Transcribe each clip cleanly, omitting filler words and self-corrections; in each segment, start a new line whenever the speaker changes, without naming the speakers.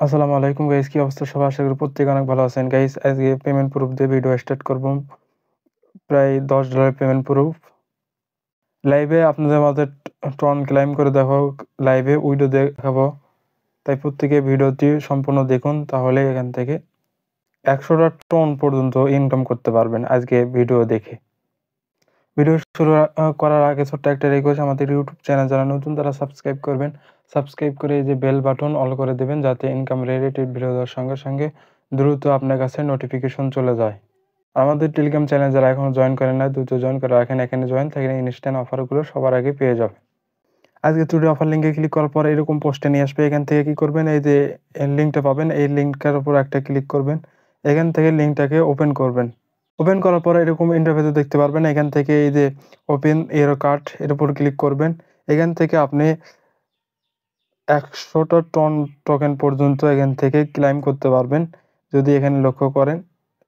আসসালামু আলাইকুম গাইস, কি অবস্থা সবার? আশা করি প্রত্যেকে অনেক ভালো আছেন গাইস। আজকে পেমেন্ট প্রুফ দিয়ে ভিডিও স্টার্ট করব। প্রায় $10 পেমেন্ট প্রুফ লাইভে আপনাদের মাঝে টন ক্লাইম করে দেখাবো, লাইভে উইডো দেখাবো। তাই প্রত্যেকে ভিডিওটি সম্পূর্ণ দেখুন, তাহলে এখান থেকে 100টা টন পর্যন্ত ইনকাম করতে পারবেন আজকে ভিডিও দেখে। ভিডিও শুরু করার আগে ছোট্ট একটা রিকোয়েস্ট, আমাদের ইউটিউব চ্যানেল যারা নতুন তারা সাবস্ক্রাইব করবেন। সাবস্ক্রাইব করে এই যে বেল বাটন অল করে দেবেন, যাতে ইনকাম রিলেটেড ভিডিও দেওয়ার সঙ্গে সঙ্গে দ্রুত আপনার কাছে নোটিফিকেশন চলে যায়। আমাদের টেলিগ্রাম চ্যানেল যারা এখনও জয়েন করেন না, দ্রুত জয়েন করে রাখেন। এখানে জয়েন থাকলে ইনস্ট্যান্ট অফারগুলো সবার আগে পেয়ে যাবে। আজকে টুডে অফার লিঙ্কে ক্লিক করার পর এরকম পোস্টে নিয়ে আসবে। এখান থেকে কি করবেন, এই যে লিঙ্কটা পাবেন, এই লিঙ্কটার উপর একটা ক্লিক করবেন। এখান থেকে লিঙ্কটাকে ওপেন করবেন। ওপেন করার পরে এরকম ইন্টারফেসে দেখতে পারবেন। এখান থেকে এই যে ওপেন এরো কার্ড, এর উপর ক্লিক করবেন। এখান থেকে আপনি 100টা টন টোকেন পর্যন্ত এখান থেকে ক্লাইম করতে পারবেন। যদি এখানে লক্ষ্য করেন,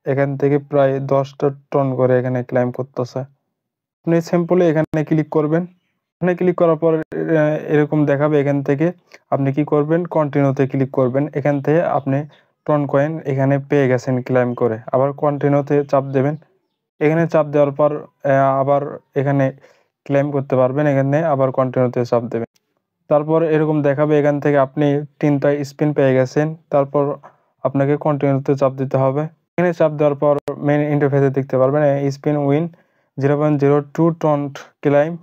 এখান থেকে প্রায় 10টা টন করে এখানে ক্লাইম করতেছে। আপনি সিম্পলি এখানে ক্লিক করবেন। এখানে ক্লিক করার পর এরকম দেখাবে। এখান থেকে আপনি কি করবেন, কন্টিনিউতে ক্লিক করবেন। এখান থেকে আপনি টন কয়েন এখানে পেয়ে গেছেন ক্লাইম করে। আবার কন্টিনিউতে চাপ দেবেন। এখানে চাপ দেওয়ার পর আবার এখানে ক্লেম করতে পারবেন। এখানে আবার কন্টিনিউতে চাপ দেবেন। তারপর এরকম দেখাবে, এখান থেকে আপনি 3টা স্পিন পেয়ে গেছেন। তারপর আপনাকে কন্টিনিউতে চাপ দিতে হবে। এখানে চাপ দেওয়ার পর মেইন ইন্টারফেসে দেখতে পারবেন স্পিন উইন 0.02 টন ক্লাইম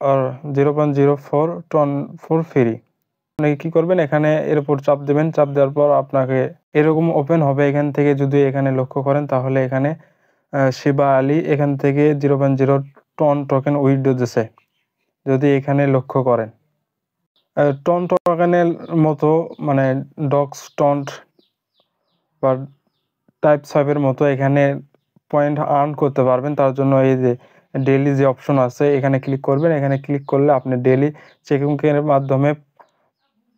আর 0.04 টন ফর ফ্রি। আপনি কি করবেন, এখানে এর উপর চাপ দেবেন। চাপ দেওয়ার পর আপনাকে এরকম ওপেন হবে। এখান থেকে যদি এখানে লক্ষ্য করেন, তাহলে এখানে শিবা আলী এখান থেকে 0.0 টন টোকেন উইথড্র দিছে। যদি এখানে লক্ষ্য করেন, টন টোকেনের মতো মানে ডক্স টন্ট বা টাইপ 5-এর মতো এখানে পয়েন্ট আর্ন করতে পারবেন। তার জন্য এই যে ডেইলি যে অপশন আছে, এখানে ক্লিক করবেন। এখানে ক্লিক করলে আপনি ডেইলি চেকিংয়ের মাধ্যমে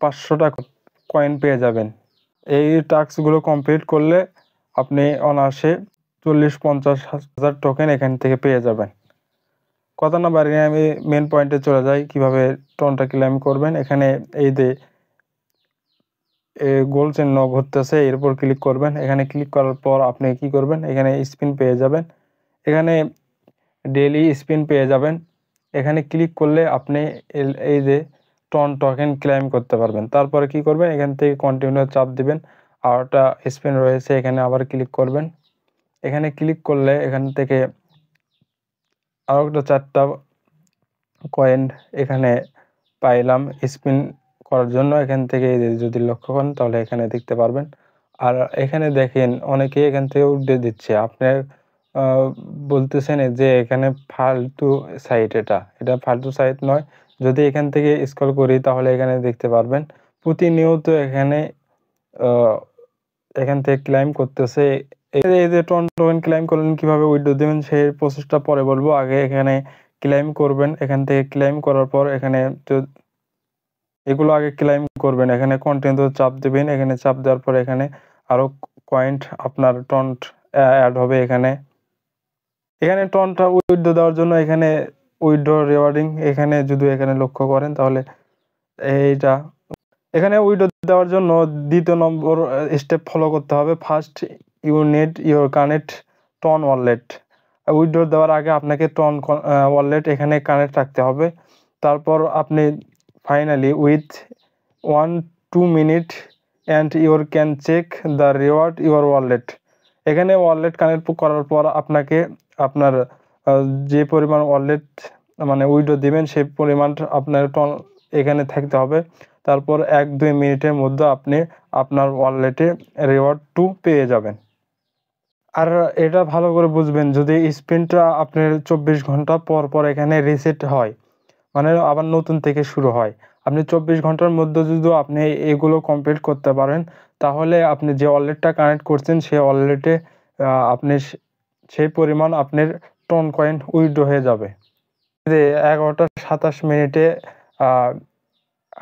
500টা কয়েন পেয়ে যাবেন। এই টাস্কগুলো কমপ্লিট করলে আপনি অনায়াসে 40-50 হাজার টোকেন এখান থেকে পেয়ে যাবেন। কথা না বাড়িয়ে আমি মেন পয়েন্টে চলে যাই, কিভাবে টনটা ক্লেম করবেন। এখানে এই যে গোল চিহ্ন ঘুরতেছে, এর উপর ক্লিক করবেন। এখানে ক্লিক করার পর আপনি কি করবেন, এখানে স্পিন পেয়ে যাবেন। এখানে ডেইলি স্পিন পেয়ে যাবেন। এখানে ক্লিক করলে আপনি এই যে টন টোকেন ক্লেম করতে পারবেন। তারপরে কি করবেন, এখান থেকে কন্টিনিউ চাপ দিবেন। আর একটা স্পিন রয়েছে, এখানে আবার ক্লিক করবেন। এখানে ক্লিক করলে এখান থেকে আরও একটা 4টা কয়েন এখানে পাইলাম স্পিন করার জন্য। এখান থেকে যদি লক্ষ্য করেন, তাহলে এখানে দেখতে পারবেন। আর এখানে দেখেন অনেকেই এখান থেকে উঠে দিচ্ছে। আপনি বলতেছেন যে এখানে ফালতু সাইট, এটা ফালতু সাইট নয়। যদি এখান থেকে স্ক্রল করি, তাহলে এখানে দেখতে পারবেন প্রতিনিয়ত এখান থেকে ক্লাইম করতেছে। এই যে টোকেন ক্লাইম করলেন, কিভাবে উইথড্র দেবেন সেই প্রসেসটা পরে বলবো। আগে এখানে ক্লাইম করবেন। এখান থেকে ক্লাইম করার পর এখানে এগুলো আগে ক্লাইম করবেন। এখানে কন্টিনিউতে চাপ দেবেন। এখানে চাপ দেওয়ার পর এখানে আরও পয়েন্ট আপনার টন অ্যাড হবে। এখানে টনটা উইথড্র দেওয়ার জন্য এখানে উইথড্র রিওয়ার্ডিং এখানে যদি এখানে লক্ষ্য করেন, তাহলে এইটা এখানে উইথড্র দেওয়ার জন্য 2য় নম্বর স্টেপ ফলো করতে হবে। First you need your connect ton wallet. Withdraw দেওয়ার আগে আপনাকে টন ওয়ালেট এখানে কানেক্ট রাখতে হবে। তারপর আপনি finally with 1-2 minute and your can check the reward your wallet. এখানে ওয়ালেট কানেক্ট করার পর আপনাকে আপনার যে পরিমাণ ওয়ালেট মানে উইথড্র দিবেন, সেই পরিমাণটা আপনার টন এখানে থাকতে হবে। তারপর 1-2 মিনিটের মধ্যে আপনি আপনার ওয়ালেটে রিওয়ার্ড 2 পেয়ে যাবেন। আর এটা ভালো করে বুঝবেন, যদি স্পিনটা আপনার 24 ঘন্টা পর পর এখানে রিসেট হয়, মানে আবার নতুন থেকে শুরু হয়। আপনি 24 ঘন্টার মধ্যে যদি আপনি এগুলো কমপ্লিট করতে পারেন, তাহলে আপনি যে ওয়ালেটটা কানেক্ট করছেন সেই ওয়ালেটে আপনি সেই পরিমাণ আপনার টন কয়েন উইথড্র হয়ে যাবে। যে 11টা 27 মিনিটে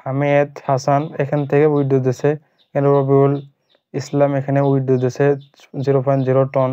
হামিদ হাসান এখান থেকে উইথড্র দিয়েছে। রবিউল ইসলাম এখানে উইথড্র দিয়েছে 0.0 টন